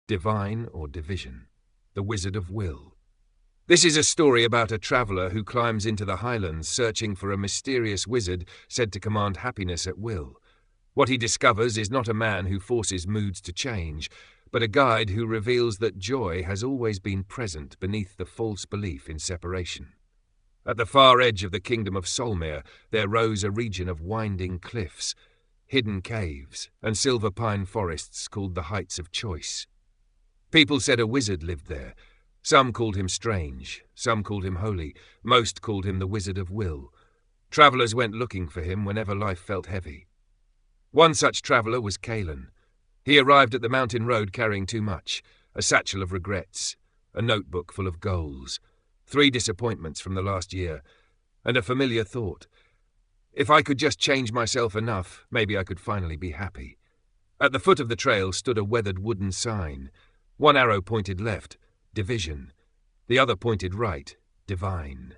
Divine or division. The Wizard of Will. This is a story about a traveller who climbs into the highlands searching for a mysterious wizard said to command happiness at will. What he discovers is not a man who forces moods to change, but a guide who reveals that joy has always been present beneath the false belief in separation. At the far edge of the kingdom of Solmere, there rose a region of winding cliffs, hidden caves, and silver pine forests called the Heights of Choice. People said a wizard lived there. Some called him strange, some called him holy, most called him the Wizard of Will. Travellers went looking for him whenever life felt heavy. One such traveller was Caelan. He arrived at the mountain road carrying too much, a satchel of regrets, a notebook full of goals, 3 disappointments from the last year, and a familiar thought. If I could just change myself enough, maybe I could finally be happy. At the foot of the trail stood a weathered wooden sign. One arrow pointed left, division. The other pointed right, divine.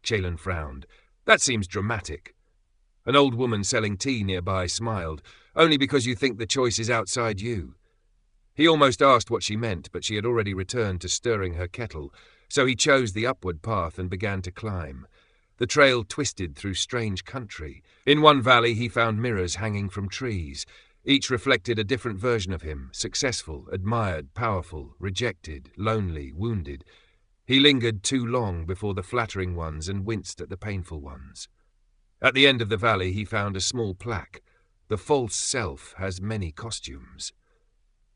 Caelan frowned. That seems dramatic. An old woman selling tea nearby smiled, only because you think the choice is outside you. He almost asked what she meant, but she had already returned to stirring her kettle, so he chose the upward path and began to climb. The trail twisted through strange country. In one valley he found mirrors hanging from trees. Each reflected a different version of him, successful, admired, powerful, rejected, lonely, wounded. He lingered too long before the flattering ones and winced at the painful ones. At the end of the valley he found a small plaque. The false self has many costumes.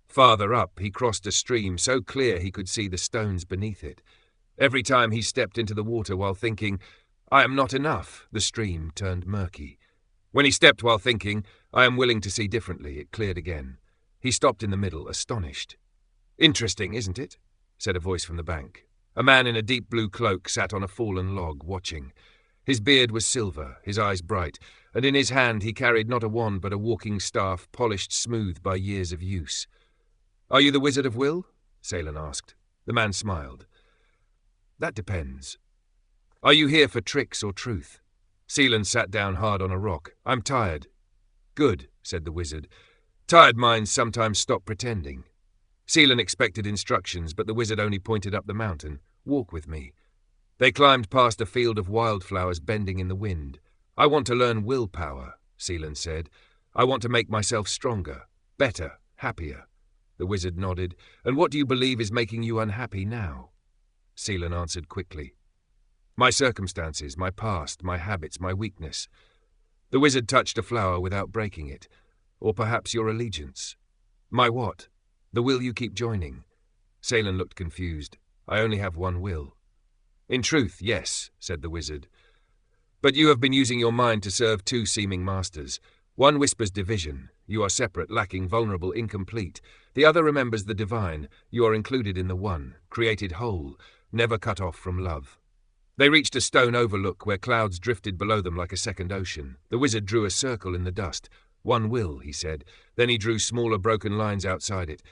Farther up he crossed a stream so clear he could see the stones beneath it. Every time he stepped into the water while thinking, "I am not enough," the stream turned murky. When he stepped while thinking, "I am willing to see differently," it cleared again. He stopped in the middle, astonished. "Interesting, isn't it?" said a voice from the bank. A man in a deep blue cloak sat on a fallen log, watching. His beard was silver, his eyes bright, and in his hand he carried not a wand but a walking staff polished smooth by years of use. "Are you the Wizard of Will?" Caelan asked. The man smiled. "That depends. Are you here for tricks or truth?" Caelan sat down hard on a rock. "I'm tired." "Good," said the wizard. "Tired minds sometimes stop pretending." Caelan expected instructions, but the wizard only pointed up the mountain. "Walk with me." They climbed past a field of wildflowers bending in the wind. "I want to learn willpower," Caelan said. "I want to make myself stronger, better, happier." The wizard nodded. "And what do you believe is making you unhappy now?" Caelan answered quickly. "My circumstances, my past, my habits, my weakness." The wizard touched a flower without breaking it. "Or perhaps your allegiance." "My what?" "The will you keep joining." Caelan looked confused. "I only have one will." "In truth, yes," said the wizard. "But you have been using your mind to serve 2 seeming masters. One whispers division. You are separate, lacking, vulnerable, incomplete. The other remembers the divine. You are included in the one, created whole, never cut off from love." They reached a stone overlook where clouds drifted below them like a second ocean. The wizard drew a circle in the dust. "One will," he said. Then he drew smaller broken lines outside it.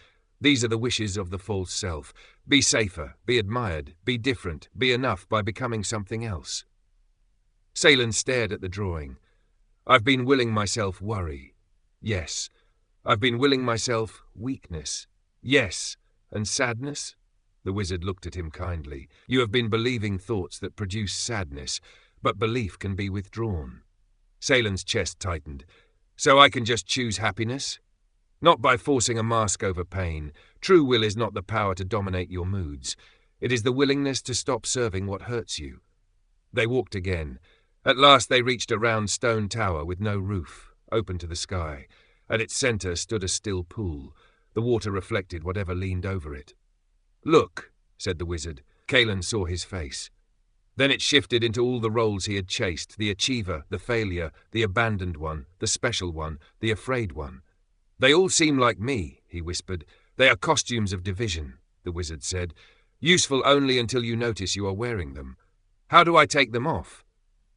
"These are the wishes of the false self. Be safer, be admired, be different, be enough by becoming something else." Caelan stared at the drawing. "I've been willing myself worry. Yes. I've been willing myself weakness. Yes. And sadness?" The wizard looked at him kindly. "You have been believing thoughts that produce sadness, but belief can be withdrawn." Caelan's chest tightened. "So I can just choose happiness?" "Not by forcing a mask over pain. True will is not the power to dominate your moods. It is the willingness to stop serving what hurts you." They walked again. At last they reached a round stone tower with no roof, open to the sky. At its centre stood a still pool. The water reflected whatever leaned over it. "Look," said the wizard. Caelan saw his face. Then it shifted into all the roles he had chased, the achiever, the failure, the abandoned one, the special one, the afraid one. "They all seem like me," he whispered. "They are costumes of division," the wizard said. "Useful only until you notice you are wearing them. How do I take them off?"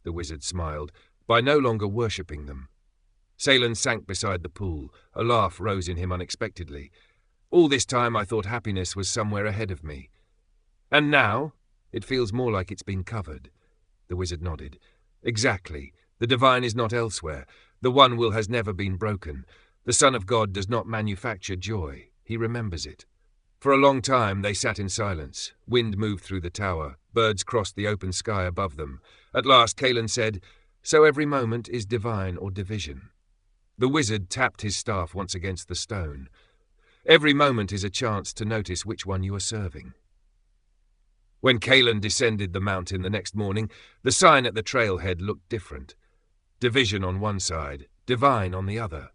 The wizard smiled. "By no longer worshipping them." Caelan sank beside the pool. A laugh rose in him unexpectedly. "All this time I thought happiness was somewhere ahead of me. And now? It feels more like it's been covered." The wizard nodded. "Exactly. The divine is not elsewhere. The one will has never been broken. The Son of God does not manufacture joy. He remembers it." For a long time they sat in silence. Wind moved through the tower. Birds crossed the open sky above them. At last Caelan said, "So every moment is divine or division." The wizard tapped his staff once against the stone. Every moment is a chance to notice which one you are serving. When Caelan descended the mountain the next morning, the sign at the trailhead looked different. Division on one side, divine on the other.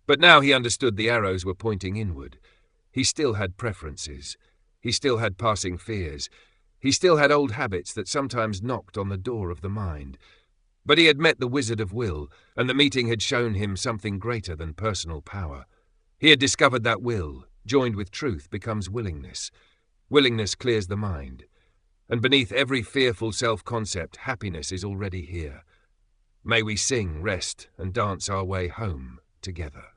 But now he understood the arrows were pointing inward. He still had preferences. He still had passing fears. He still had old habits that sometimes knocked on the door of the mind. But he had met the Wizard of Will, and the meeting had shown him something greater than personal power. He had discovered that will, joined with truth, becomes willingness. Willingness clears the mind. And beneath every fearful self-concept, happiness is already here. May we sing, rest, and dance our way home together.